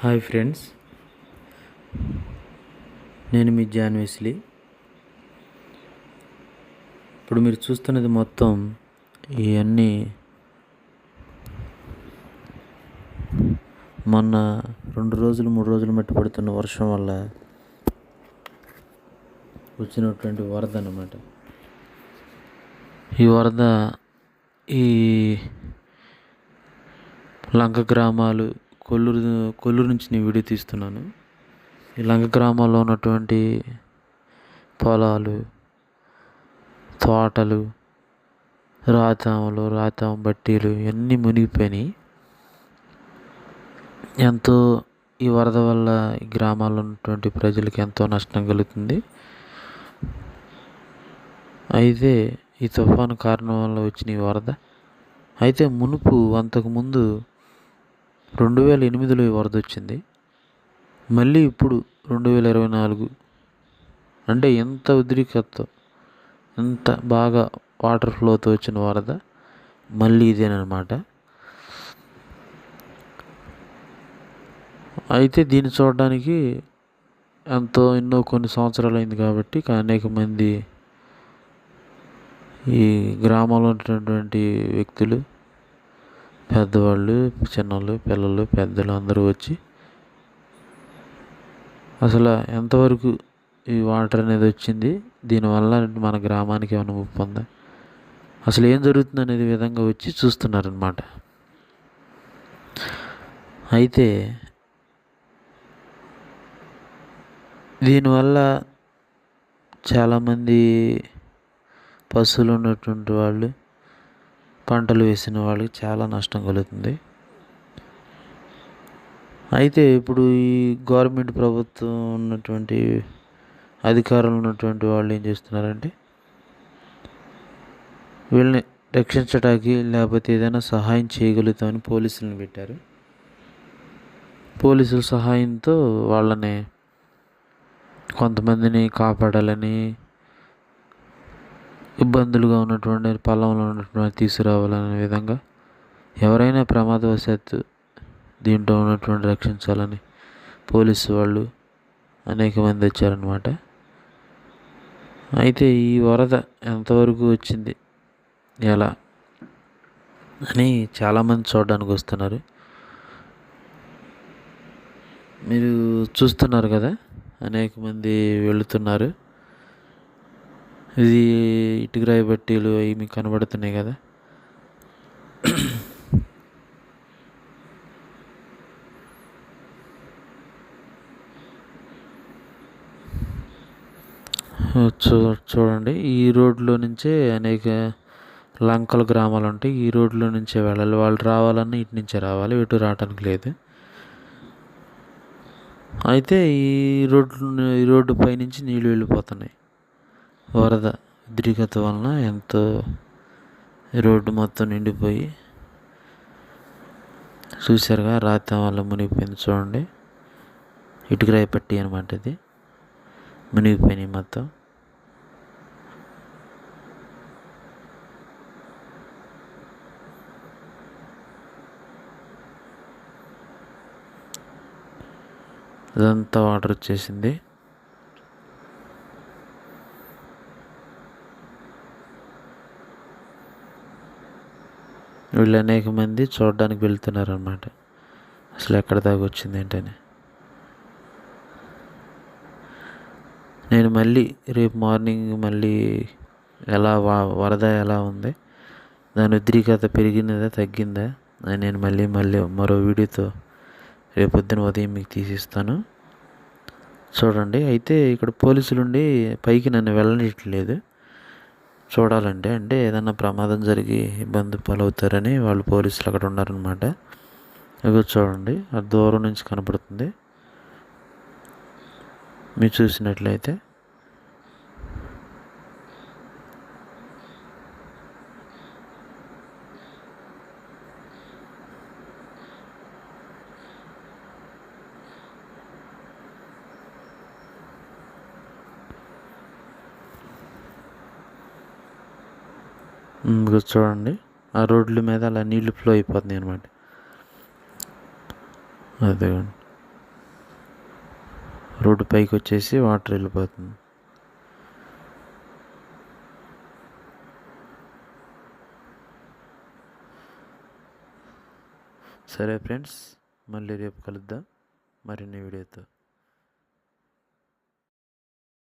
Hi friends, నేను మీ John Wesley. ఇప్పుడు మీరు చూస్తున్నది మొత్తం ఇవన్నీ మొన్న 2 రోజులు 3 రోజులు మట్టి పడుతున్న వర్షం వల్ల వచ్చినటువంటి వరద అన్నమాట. ఈ వరద ఈ లంక గ్రామాలు కొల్లూరు నుంచి నేను వీడియో తీస్తున్నాను. ఈ లంక గ్రామాల్లో ఉన్నటువంటి పొలాలు, తోటలు, రాతాం బట్టీలు ఇవన్నీ మునిగిపోయినాయి. ఎంతో ఈ వరద వల్ల ఈ గ్రామాల్లో ఉన్నటువంటి ప్రజలకు ఎంతో నష్టం కలుగుతుంది. అయితే ఈ తుఫాను కారణం వల్ల వచ్చిన ఈ వరద అయితే అంతకుముందు 2008లో ఈ వరద వచ్చింది. మళ్ళీ ఇప్పుడు 2024 అంటే ఎంత ఉద్రిక్తతో, ఎంత బాగా వాటర్ ఫ్లోతో వచ్చిన వరద మళ్ళీ ఇదేనమాట. అయితే దీన్ని చూడడానికి ఎన్నో కొన్ని సంవత్సరాలు అయింది కాబట్టి అనేక మంది ఈ గ్రామంలో ఉన్నటువంటి వ్యక్తులు, పెద్దవాళ్ళు, చిన్నోళ్ళు, పిల్లలు, పెద్దలు అందరూ వచ్చి అసలు ఎంతవరకు ఈ వాటర్ అనేది వచ్చింది, దీనివల్ల మన గ్రామానికి ఏమైనా ముప్పు ఉందా, అసలు ఏం జరుగుతుంది అనేది విధంగా వచ్చి చూస్తున్నారనమాట. అయితే దీనివల్ల చాలామంది పశువులు ఉన్నటువంటి వాళ్ళు, పంటలు వేసిన వాళ్ళకి చాలా నష్టం కలుగుతుంది. అయితే ఇప్పుడు ఈ గవర్నమెంట్ ప్రభుత్వం ఉన్నటువంటి అధికారులు ఉన్నటువంటి వాళ్ళు ఏం చేస్తున్నారంటే వీళ్ళని రక్షించడానికి లేకపోతే ఏదైనా సహాయం చేయగలుగుతామని పోలీసులను పెట్టారు. పోలీసుల సహాయంతో వాళ్ళని కొంతమందిని కాపాడాలని, ఇబ్బందులుగా ఉన్నటువంటి పొలంలో ఉన్నటువంటి తీసుకురావాలనే విధంగా ఎవరైనా ప్రమాదవశాత్తు దీంట్లో ఉన్నటువంటి రక్షించాలని పోలీసు వాళ్ళు అనేక మంది వచ్చారనమాట. అయితే ఈ వరద ఎంతవరకు వచ్చింది, ఎలా అని చాలామంది చూడడానికి వస్తున్నారు. మీరు చూస్తున్నారు కదా, అనేక మంది వెళుతున్నారు. ఇది ఇటుకరాయి బట్టీలు అవి మీకు కనబడుతున్నాయి కదా. చూడండి, ఈ రోడ్లో నుంచే అనేక లంకల గ్రామాలు ఉంటాయి. ఈ రోడ్లో నుంచే వెళ్ళాలి. వాళ్ళు రావాలన్నా ఇటు నుంచే రావాలి, ఇటు రావడానికి లేదు. అయితే ఈ రోడ్డు పైనుంచి నీళ్ళు వెళ్ళిపోతున్నాయి. వరద ఉద్రిక్తత వలన ఎంతో రోడ్డు మొత్తం నిండిపోయి చూసారుగా, రాత్రి వల్ల మునిగిపోయింది. చూడండి, ఇటుకరాయి పట్టి అనమాట, ఇది మునిగిపోయినాయి మొత్తం. అదంతా వాటర్ వచ్చేసింది. వీళ్ళు అనేక మంది చూడడానికి వెళ్తున్నారు అన్నమాట, అసలు ఎక్కడ దాకా వచ్చింది ఏంటని. నేను మళ్ళీ రేపు మార్నింగ్ వరద ఎలా ఉంది, దాని ఉద్రిక్తత పెరిగినదా తగ్గిందా అని నేను మళ్ళీ మరో వీడియోతో రేపొద్దున ఉదయం మీకు తీసిస్తాను, చూడండి. అయితే ఇక్కడ పోలీసులు ఉండి పైకి నన్ను వెళ్ళనిట్లేదు. చూడాలంటే ఏదన్నా ప్రమాదం జరిగి ఇబ్బంది పాలవుతారని వాళ్ళు పోలీసులు అక్కడ ఉన్నారనమాట. ఇక చూడండి, అది దూరం నుంచి కనపడుతుంది మీరు చూసినట్లయితే. చూడండి, ఆ రోడ్ల మీద అలా నీళ్లు ఫ్లో అయిపోతున్నాయి అనమాట. అదే రోడ్డు పైకి వచ్చేసి వాటర్ వెళ్ళిపోతుంది. సరే ఫ్రెండ్స్, మళ్ళీ రేపు కలుద్దాం మరిన్ని వీడియోతో.